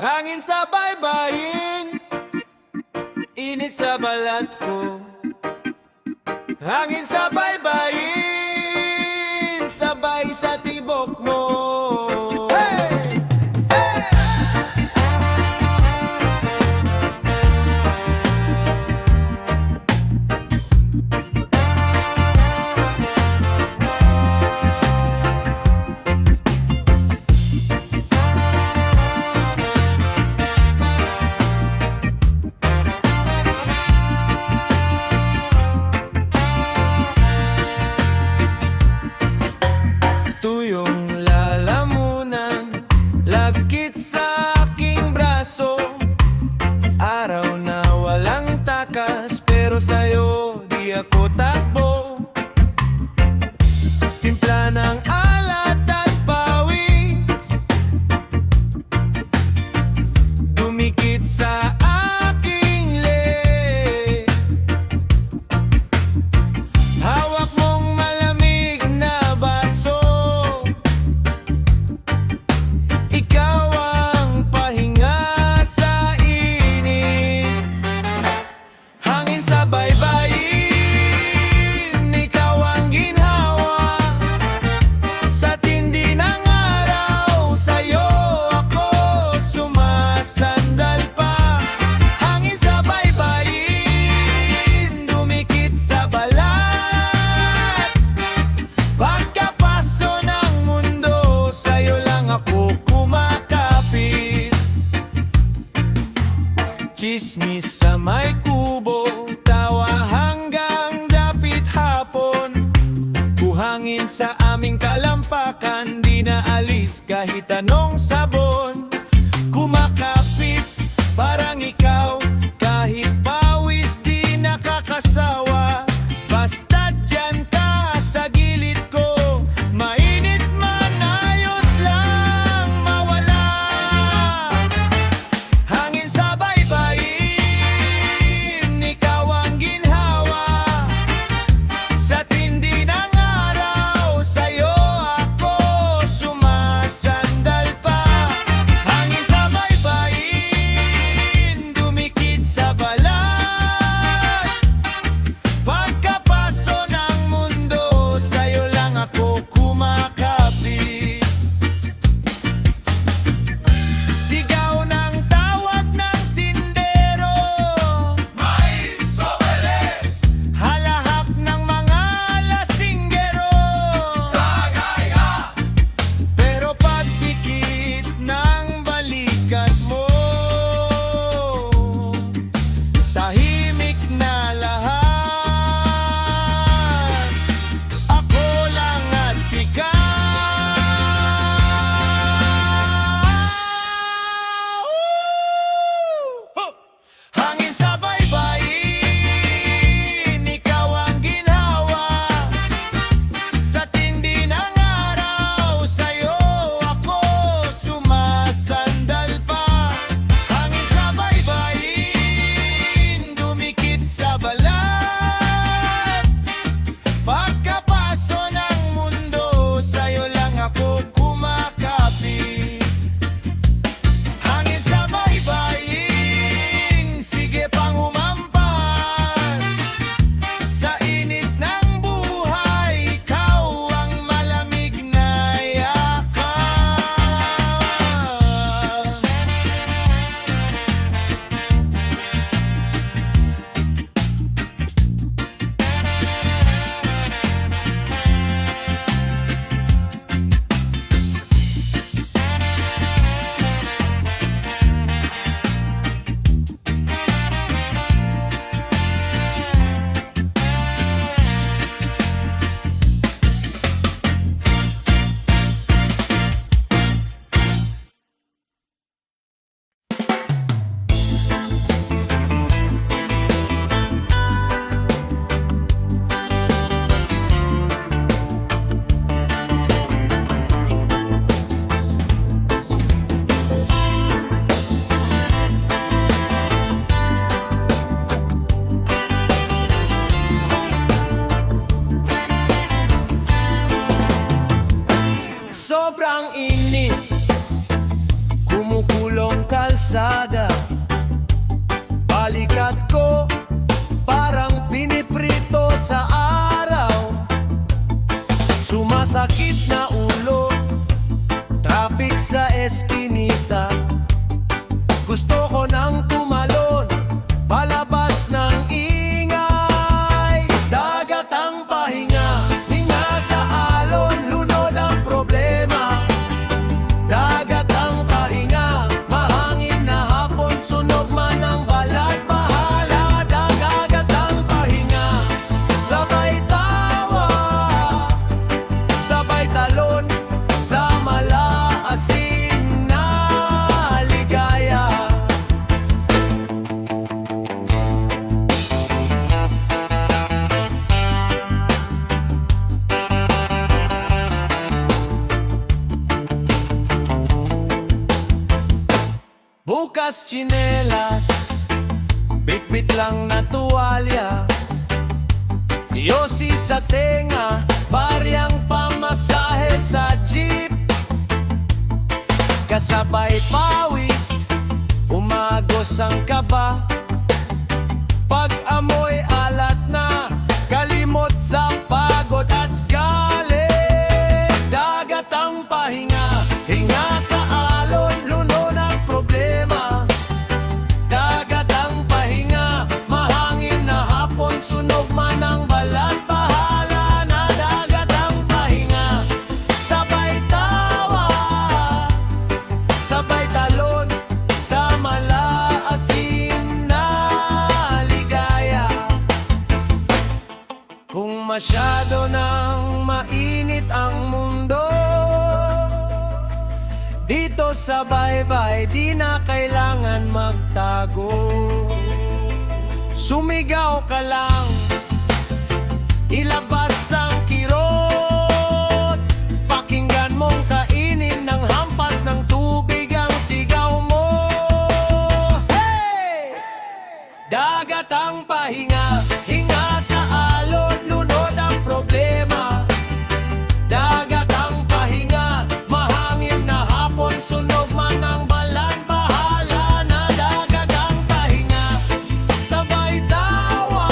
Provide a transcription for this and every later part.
Hangin sa baybayin, init sa balat ko. Hangin sa baybayin, sabay sa tibok mo. Hey! Hey! Tuyong lalamunan, lagkit sa aking braso. Araw na walang takas, pero sa'yo di ako takbo. Timpla ng alat at pawis, dumikit sa aking leg. Hawak mong malamig na baso, ikaw ang pahinga sa init. Hangin sa baybayin, ikaw ang ginhawa. Sa tindi ng araw, sa'yo ako sumasandal pa. Hangin sa baybayin, dumikit sa balat. Pagkapaso ng mundo, sa'yo lang ako kumakapit. Chismis sa may kubo, tawa hanggang dapit hapon. Buhangin sa aming kalampakan, di na alis kahit anong sabon. Kumakapit, parang ikaw, kahit pawis di nakakasawa. Basta dyan ka sa gilid ko, mainit man ayos lang mawala. Hangin sa baybayin, ikaw ang ginhawa. Sa tindi ng araw, sa'yo ako sumasandal pa. kalsada. Balikat ko parang piniprito sa araw. Sumasakit na ulo, traffic sa eskinita. Gusto ko nang tumalon, palabas ng ingay. Dagat ang pahinga, hinga sa alon, lunod ang problema. Dagat ang pahinga, mahangin na hapon, sunog man ang balat, bahala. Dagat ang pahinga, sabay tawa, sabay talon, sa malaasin na ligaya. Bukas tsinelas, bitbit lang na tuwalya, yosi sa tenga, baryang pamasahe sa jeep. Kasabay pawis, umagos ang kaba. Pag amoy alat na, kalimot sa pagod at galit. Dagat ang pahinga, hinga sa alon, lunod ang problema. Dagat ang pahinga, mahangin na hapon, sunog man ang balat, bahala na. Dagat ang pahinga, sabay tawa, sabay talon, sa malaasin na ligaya. Kung masyado nang mainit ang mundo, dito sa baybay di na kailangan magtago. Sumigaw ka lang, ilabas ang kirot. Pakinggan mong kainin ng hampas ng tubig ang sigaw mo. Hey! Dagat ang pahinga, hinga sa alon, lunod ang problema. Dagat ang pahinga, mahangin na hapon, sunog man ang balan, bahala na. Dagat ang pahinga, sabay tawa,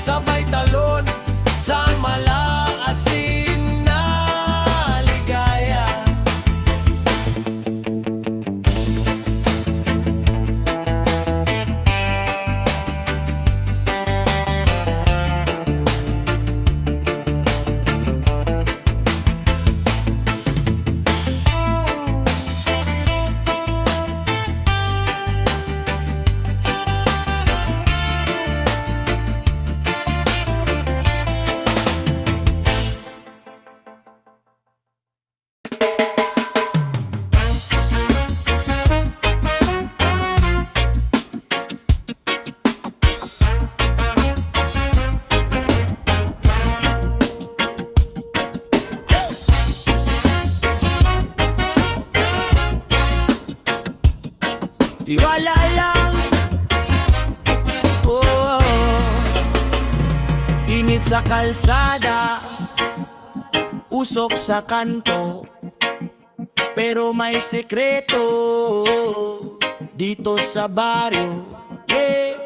sabay talon, sa malaasin na ligaya. Tiwala lang, oh, init sa kalsada, usok sa kanto, pero may sekreto dito sa baryo. Yeah.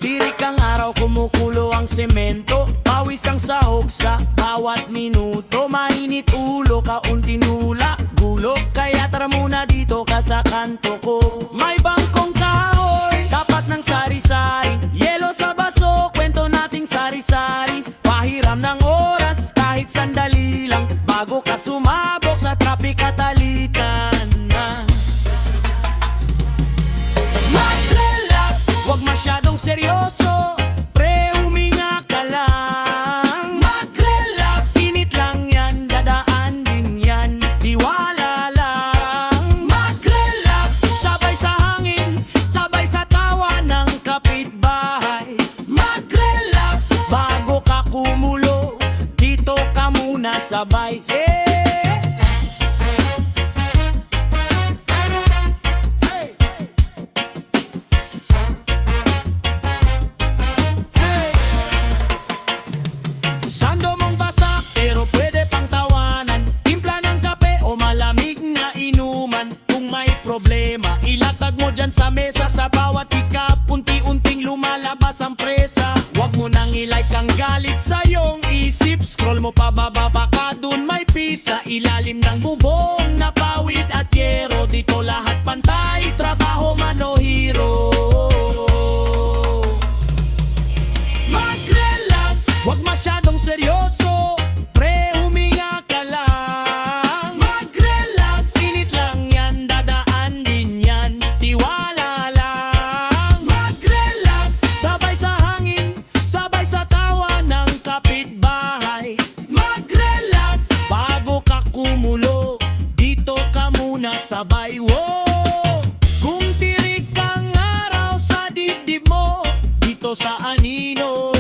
Tirik ang araw, kumukulo ang semento, pawis ang sahog sa bawat minuto. Mainit ulo, kaunting hula, gulo, kaya tara muna dito ka sa kanto ko. May bangkong kahoy, tapat ng sari-sari, yelo sa baso, kwento nating sari-sari. Pahiram ng oras, kahit sandali lang, bago ka sumabog sa traffic at alikan na. Mag-relax, wag masyadong seryoso, pre, huminga ka lang. Mag-relax, init lang yan, dadaan din yan, tiwala lang. Mag-relax, sabay mo dyan sa mesa. Sa bawat hikap, unti-unting lumalabas ang presa. Huwag mo nang ilike ang galit sa iyong isip. Scroll mo pababa, baka dun may pisa. Ilalim ng bubong na pawid at yero. Dito lahat pantay, trabaho man o hero. Mag-relax, huwag masyadong seryoso. Pre, huminga ka lang. Mag-relax, init lang yan, dadaan din yan. Tiwala lang. Mag-relax, sabay sa hangin, sabay sa tawa ng kapitbahay. Mag-relax, bago ka kumulo, dito ka muna sabay. Wow! Kung tirik kang araw sa dibdib mo, dito sa anino,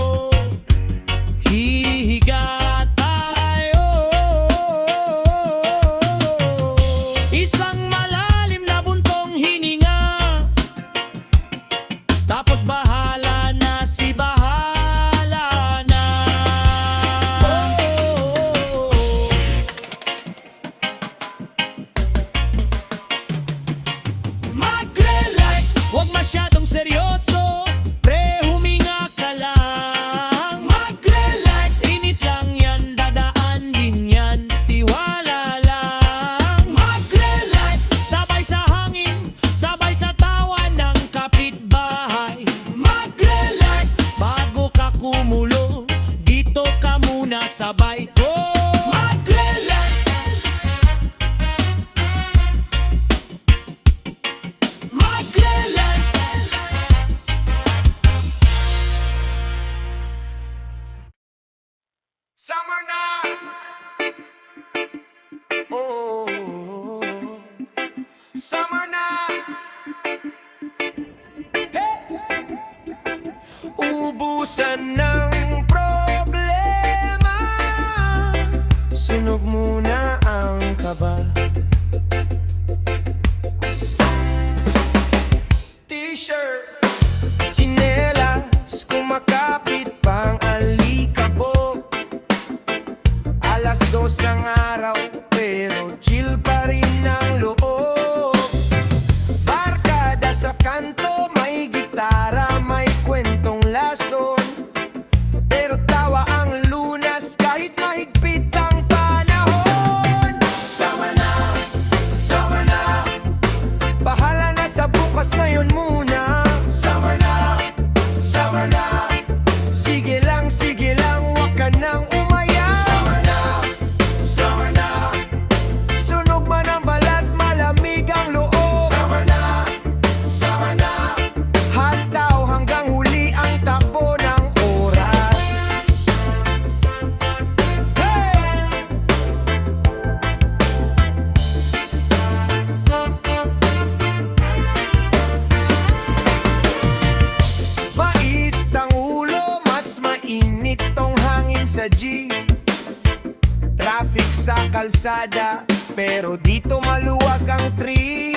hihiga tayo. Isang malalim na buntong hininga, tapos bahala na si bahala na. Mag-relax, huwag masyadong seryoso. Pre, huminga ka lang. Mag-relax, init lang yan, dadaan din yan. Tiwala lang. Mag-relax, sabay sa hangin, sabay sa tawa ng kapitbahay. Mag-relax, bago ka kumulo, dito ka muna sabay ko. Mag-relax, mag-relax. Summer na. Oh, summer na. Hey! Ubusan ng problema, sunog muna ang kaba. T-shirt, tsinelas, kumakapit pang alikabok. Alas 2 ang araw, pero chill pa rin ang loob. Barkada sa kanto, may gitara, may kwentong lason. Pero tawa ang lunas kahit mahigpit ang panahon. Sama na, bahala na sa bukas, ngayon muna. Sama na, sige lang, wag ka nang umaya. Sama na, sunog man ang balat, malamig ang loob. Sama na, hataw hanggang huli ang takbo ng oras. Hey! Mait ang ulo, mas mainit tong hangin sa G. Traffic sa kalsada, pero dito maluwag ang tree.